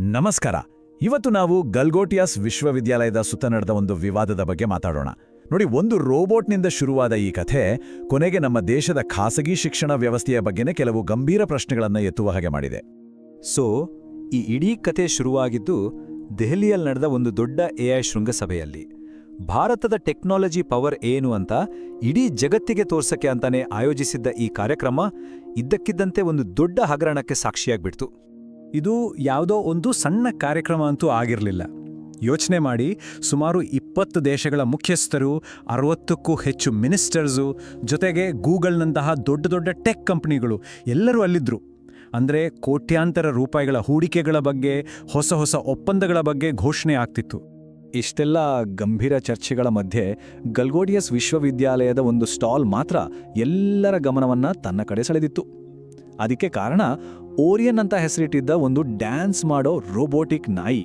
ನಮಸ್ಕಾರ. ಇವತ್ತು ನಾವು ಗಲ್ಗೋಟಿಯಾಸ್ ವಿಶ್ವವಿದ್ಯಾಲಯದ ಸುತ್ತ ನಡೆದ ಒಂದು ವಿವಾದದ ಬಗ್ಗೆ ಮಾತಾಡೋಣ. ನೋಡಿ, ಒಂದು ರೋಬೋಟ್ನಿಂದ ಶುರುವಾದ ಈ ಕಥೆ ಕೊನೆಗೆ ನಮ್ಮ ದೇಶದ ಖಾಸಗಿ ಶಿಕ್ಷಣ ವ್ಯವಸ್ಥೆಯ ಬಗ್ಗೆನೇ ಕೆಲವು ಗಂಭೀರ ಪ್ರಶ್ನೆಗಳನ್ನು ಎತ್ತುವ ಹಾಗೆ ಮಾಡಿದೆ. ಈ ಇಡೀ ಕಥೆ ಶುರುವಾಗಿದ್ದು ದೆಹಲಿಯಲ್ಲಿ ನಡೆದ ಒಂದು ದೊಡ್ಡ ಎಐ ಶೃಂಗಸಭೆಯಲ್ಲಿ. ಭಾರತದ ಟೆಕ್ನಾಲಜಿ ಪವರ್ ಏನು ಅಂತ ಇಡೀ ಜಗತ್ತಿಗೆ ತೋರ್ಸಕ್ಕೆ ಅಂತಾನೆ ಆಯೋಜಿಸಿದ್ದ ಈ ಕಾರ್ಯಕ್ರಮ ಇದ್ದಕ್ಕಿದ್ದಂತೆ ಒಂದು ದೊಡ್ಡ ಹಗರಣಕ್ಕೆ ಸಾಕ್ಷಿಯಾಗ್ಬಿಡ್ತು. ಇದು ಯಾವುದೋ ಒಂದು ಸಣ್ಣ ಕಾರ್ಯಕ್ರಮ ಅಂತೂ ಆಗಿರಲಿಲ್ಲ. ಯೋಚನೆ ಮಾಡಿ, ಸುಮಾರು 20 ದೇಶಗಳ ಮುಖ್ಯಸ್ಥರು, 60ಕ್ಕೂ ಹೆಚ್ಚು ಮಿನಿಸ್ಟರ್ಸು, ಜೊತೆಗೆ ಗೂಗಲ್ನಂತಹ ದೊಡ್ಡ ದೊಡ್ಡ ಟೆಕ್ ಕಂಪನಿಗಳು ಎಲ್ಲರೂ ಅಲ್ಲಿದ್ದರು. ಅಂದರೆ ಕೋಟ್ಯಾಂತರ ರೂಪಾಯಿಗಳ ಹೂಡಿಕೆಗಳ ಬಗ್ಗೆ, ಹೊಸ ಹೊಸ ಒಪ್ಪಂದಗಳ ಬಗ್ಗೆ ಘೋಷಣೆ ಆಗ್ತಿತ್ತು. ಇಷ್ಟೆಲ್ಲ ಗಂಭೀರ ಚರ್ಚೆಗಳ ಮಧ್ಯೆ ಗಲ್ಗೋಟಿಯಾಸ್ ವಿಶ್ವವಿದ್ಯಾಲಯದ ಒಂದು ಸ್ಟಾಲ್ ಮಾತ್ರ ಎಲ್ಲರ ಗಮನವನ್ನ ತನ್ನ ಕಡೆ ಸೆಳೆದಿತ್ತು. ಅದಕ್ಕೆ ಕಾರಣ ಓರಿಯನ್ ಅಂತ ಹೆಸರಿಟ್ಟಿದ್ದ ಒಂದು ಡ್ಯಾನ್ಸ್ ಮಾಡೋ ರೋಬೋಟಿಕ್ ನಾಯಿ.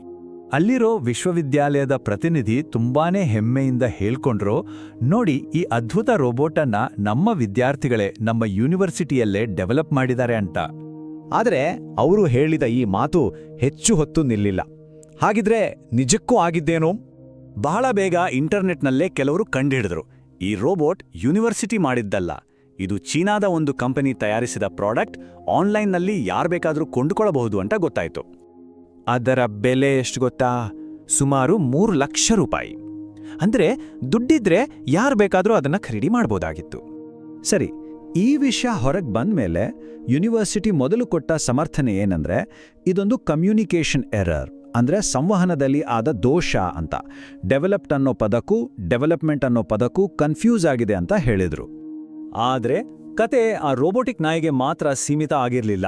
ಅಲ್ಲಿರೋ ವಿಶ್ವವಿದ್ಯಾಲಯದ ಪ್ರತಿನಿಧಿ ತುಂಬಾನೇ ಹೆಮ್ಮೆಯಿಂದ ಹೇಳ್ಕೊಂಡ್ರು, ನೋಡಿ, ಈ ಅದ್ಭುತ ರೋಬೋಟನ್ನ ನಮ್ಮ ವಿದ್ಯಾರ್ಥಿಗಳೇ ನಮ್ಮ ಯೂನಿವರ್ಸಿಟಿಯಲ್ಲೇ ಡೆವಲಪ್ ಮಾಡಿದ್ದಾರೆ ಅಂತ. ಆದರೆ ಅವರು ಹೇಳಿದ ಈ ಮಾತು ಹೆಚ್ಚು ಹೊತ್ತು ನಿಲ್ಲಿಲ್ಲ. ಹಾಗಿದ್ರೆ ನಿಜಕ್ಕೂ ಆಗಿದ್ದೇನೋ? ಬಹಳ ಬೇಗ ಇಂಟರ್ನೆಟ್ನಲ್ಲೇ ಕೆಲವರು ಕಂಡುಹಿಡಿದ್ರು, ಈ ರೋಬೋಟ್ ಯೂನಿವರ್ಸಿಟಿ ಮಾಡಿದ್ದಲ್ಲ, ಇದು ಚೀನಾದ ಒಂದು ಕಂಪನಿ ತಯಾರಿಸಿದ ಪ್ರಾಡಕ್ಟ್, ಆನ್ಲೈನ್ನಲ್ಲಿ ಯಾರು ಬೇಕಾದರೂ ಕೊಂಡುಕೊಳ್ಳಬಹುದು ಅಂತ ಗೊತ್ತಾಯಿತು. ಅದರ ಬೆಲೆ ಎಷ್ಟು ಗೊತ್ತಾ? ಸುಮಾರು 3 ಲಕ್ಷ ರೂಪಾಯಿ. ಅಂದ್ರೆ ದುಡ್ಡಿದ್ರೆ ಯಾರು ಬೇಕಾದರೂ ಅದನ್ನ ಖರೀದಿ ಮಾಡಬಹುದಾಗಿತ್ತು. ಸರಿ, ಈ ವಿಷಯ ಹೊರಗೆ ಬಂದ್ಮೇಲೆ ಯೂನಿವರ್ಸಿಟಿ ಮೊದಲು ಕೊಟ್ಟ ಸಮರ್ಥನೆ ಏನಂದ್ರೆ, ಇದೊಂದು ಕಮ್ಯುನಿಕೇಷನ್ ಎರರ್, ಅಂದ್ರೆ ಸಂವಹನದಲ್ಲಿ ಆದ ದೋಷ ಅಂತ. ಡೆವಲಪ್ಡ್ ಅನ್ನೋ ಪದಕ್ಕೂ ಡೆವಲಪ್ಮೆಂಟ್ ಅನ್ನೋ ಪದಕ್ಕೂ ಕನ್ಫ್ಯೂಸ್ ಆಗಿದೆ ಅಂತ ಹೇಳಿದ್ರು. ಆದರೆ ಕತೆ ಆ ರೋಬೋಟಿಕ್ ನಾಯಿಗೆ ಮಾತ್ರ ಸೀಮಿತ ಆಗಿರಲಿಲ್ಲ.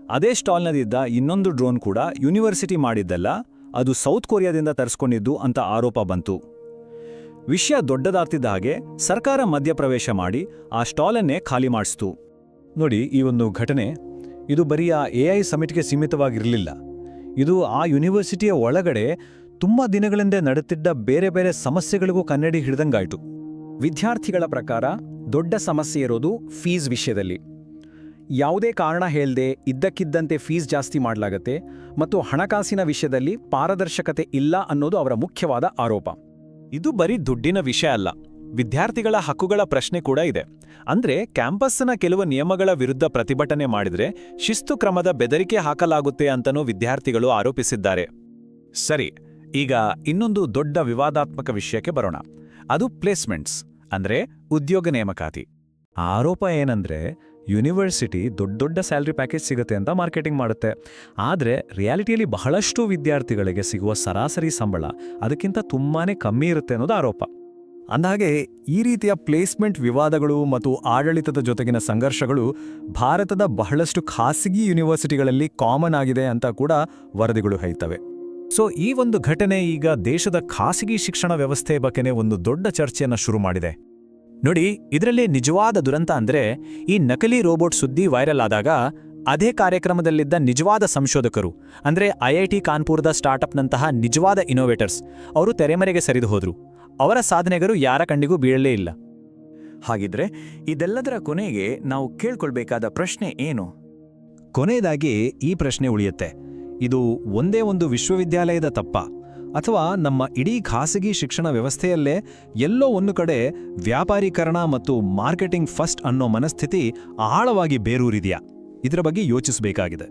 ಅದೇ ಸ್ಟಾಲ್ನದಿದ್ದ ಇನ್ನೊಂದು ಡ್ರೋನ್ ಕೂಡ ಯೂನಿವರ್ಸಿಟಿ ಮಾಡಿದ್ದಲ್ಲ, ಅದು ಸೌತ್ ಕೊರಿಯಾದಿಂದ ತರಿಸ್ಕೊಂಡಿದ್ದು ಅಂತ ಆರೋಪ ಬಂತು. ವಿಷಯ ದೊಡ್ಡದಾಗ್ತಿದ್ದ ಹಾಗೆ ಸರ್ಕಾರ ಮಧ್ಯಪ್ರವೇಶ ಮಾಡಿ ಆ ಸ್ಟಾಲನ್ನೇ ಖಾಲಿ ಮಾಡಿಸ್ತು. ನೋಡಿ, ಈ ಒಂದು ಘಟನೆ ಇದು ಬರೀ ಆ ಎಐ ಸಮಿಟ್ಗೆ ಸೀಮಿತವಾಗಿರಲಿಲ್ಲ. ಇದು ಆ ಯೂನಿವರ್ಸಿಟಿಯ ಒಳಗಡೆ ತುಂಬಾ ದಿನಗಳಿಂದ ನಡೆತಿದ್ದ ಬೇರೆ ಬೇರೆ ಸಮಸ್ಯೆಗಳಿಗೂ ಕನ್ನಡಿ ಹಿಡಿದಂಗಾಯ್ತು. ವಿದ್ಯಾರ್ಥಿಗಳ ಪ್ರಕಾರ ದೊಡ್ಡ ಸಮಸ್ಯೆ ಇರೋದು ಫೀಸ್ ವಿಷಯದಲ್ಲಿ. ಯಾವುದೇ ಕಾರಣ ಹೇಳದೆ ಇದ್ದಕ್ಕಿದ್ದಂತೆ ಫೀಸ್ ಜಾಸ್ತಿ ಮಾಡಲಾಗತ್ತೆ ಮತ್ತು ಹಣಕಾಸಿನ ವಿಷಯದಲ್ಲಿ ಪಾರದರ್ಶಕತೆ ಇಲ್ಲ ಅನ್ನೋದು ಅವರ ಮುಖ್ಯವಾದ ಆರೋಪ. ಇದು ಬರೀ ದುಡ್ಡಿನ ವಿಷಯ ಅಲ್ಲ, ವಿದ್ಯಾರ್ಥಿಗಳ ಹಕ್ಕುಗಳ ಪ್ರಶ್ನೆ ಕೂಡ ಇದೆ. ಅಂದ್ರೆ ಕ್ಯಾಂಪಸ್ನ ಕೆಲವು ನಿಯಮಗಳ ವಿರುದ್ಧ ಪ್ರತಿಭಟನೆ ಮಾಡಿದ್ರೆ ಶಿಸ್ತು ಕ್ರಮದ ಬೆದರಿಕೆ ಹಾಕಲಾಗುತ್ತೆ ಅಂತನೂ ವಿದ್ಯಾರ್ಥಿಗಳು ಆರೋಪಿಸಿದ್ದಾರೆ. ಸರಿ, ಈಗ ಇನ್ನೊಂದು ದೊಡ್ಡ ವಿವಾದಾತ್ಮಕ ವಿಷಯಕ್ಕೆ ಬರೋಣ. ಅದು ಪ್ಲೇಸ್ಮೆಂಟ್ಸ್, ಅಂದ್ರೆ ಉದ್ಯೋಗ ನೇಮಕಾತಿ. ಆರೋಪ ಏನಂದ್ರೆ, ಯೂನಿವರ್ಸಿಟಿ ದೊಡ್ಡ ದೊಡ್ಡ ಸ್ಯಾಲರಿ ಪ್ಯಾಕೇಜ್ ಸಿಗುತ್ತೆ ಅಂತ ಮಾರ್ಕೆಟಿಂಗ್ ಮಾಡುತ್ತೆ. ಆದರೆ ರಿಯಾಲಿಟಿಯಲ್ಲಿ ಬಹಳಷ್ಟು ವಿದ್ಯಾರ್ಥಿಗಳಿಗೆ ಸಿಗುವ ಸರಾಸರಿ ಸಂಬಳ ಅದಕ್ಕಿಂತ ತುಂಬಾನೇ ಕಮ್ಮಿ ಇರುತ್ತೆ ಅನ್ನೋದು ಆರೋಪ. ಅಂದಹಾಗೆ ಈ ರೀತಿಯ ಪ್ಲೇಸ್ಮೆಂಟ್ ವಿವಾದಗಳು ಮತ್ತು ಆಡಳಿತದ ಜೊತೆಗಿನ ಸಂಘರ್ಷಗಳು ಭಾರತದ ಬಹಳಷ್ಟು ಖಾಸಗಿ ಯೂನಿವರ್ಸಿಟಿಗಳಲ್ಲಿ ಕಾಮನ್ ಆಗಿದೆ ಅಂತ ಕೂಡ ವರದಿಗಳು ಹೇಳ್ತವೆ. ಈ ಒಂದು ಘಟನೆ ಈಗ ದೇಶದ ಖಾಸಗಿ ಶಿಕ್ಷಣ ವ್ಯವಸ್ಥೆ ಬಗ್ಗೆನೇ ಒಂದು ದೊಡ್ಡ ಚರ್ಚೆಯನ್ನು ಶುರು ಮಾಡಿದೆ. ನೋಡಿ, ಇದರಲ್ಲಿ ನಿಜವಾದ ದುರಂತ ಅಂದ್ರೆ, ಈ ನಕಲಿ ರೋಬೋಟ್ ಸುದ್ದಿ ವೈರಲ್ ಆದಾಗ ಅದೇ ಕಾರ್ಯಕ್ರಮದಲ್ಲಿದ್ದ ನಿಜವಾದ ಸಂಶೋಧಕರು, ಅಂದ್ರೆ ಐಐಟಿ ಕಾನ್ಪುರದ ಸ್ಟಾರ್ಟ್ಅಪ್ನಂತಹ ನಿಜವಾದ ಇನೋವೇಟರ್ಸ್, ಅವರು ತೆರೆಮರೆಗೆ ಸರಿದು ಹೋದ್ರು. ಅವರ ಸಾಧನೆಗಳು ಯಾರ ಕಣ್ಣಿಗೂ ಬೀಳಲೇ ಇಲ್ಲ. ಹಾಗಿದ್ರೆ ಇದೆಲ್ಲದರ ಕೊನೆಗೆ ನಾವು ಕೇಳ್ಕೊಳ್ಬೇಕಾದ ಪ್ರಶ್ನೆ ಏನು? ಕೊನೆಯದಾಗಿ ಈ ಪ್ರಶ್ನೆ ಉಳಿಯುತ್ತೆ, ಇದು ಒಂದೇ ಒಂದು ವಿಶ್ವವಿದ್ಯಾಲಯದ ತಪ್ಪ, ಅಥವಾ ನಮ್ಮ ಇಡೀ ಖಾಸಗಿ ಶಿಕ್ಷಣ ವ್ಯವಸ್ಥೆಯಲ್ಲೇ ಎಲ್ಲೋ ಒಂದು ಕಡೆ ವ್ಯಾಪಾರೀಕರಣ ಮತ್ತು ಮಾರ್ಕೆಟಿಂಗ್ ಫಸ್ಟ್ ಅನ್ನೋ ಮನಸ್ಥಿತಿ ಆಳವಾಗಿ ಬೇರೂರಿದೆಯಾ? ಇದರ ಬಗ್ಗೆ ಯೋಚಿಸಬೇಕಾಗಿದೆ.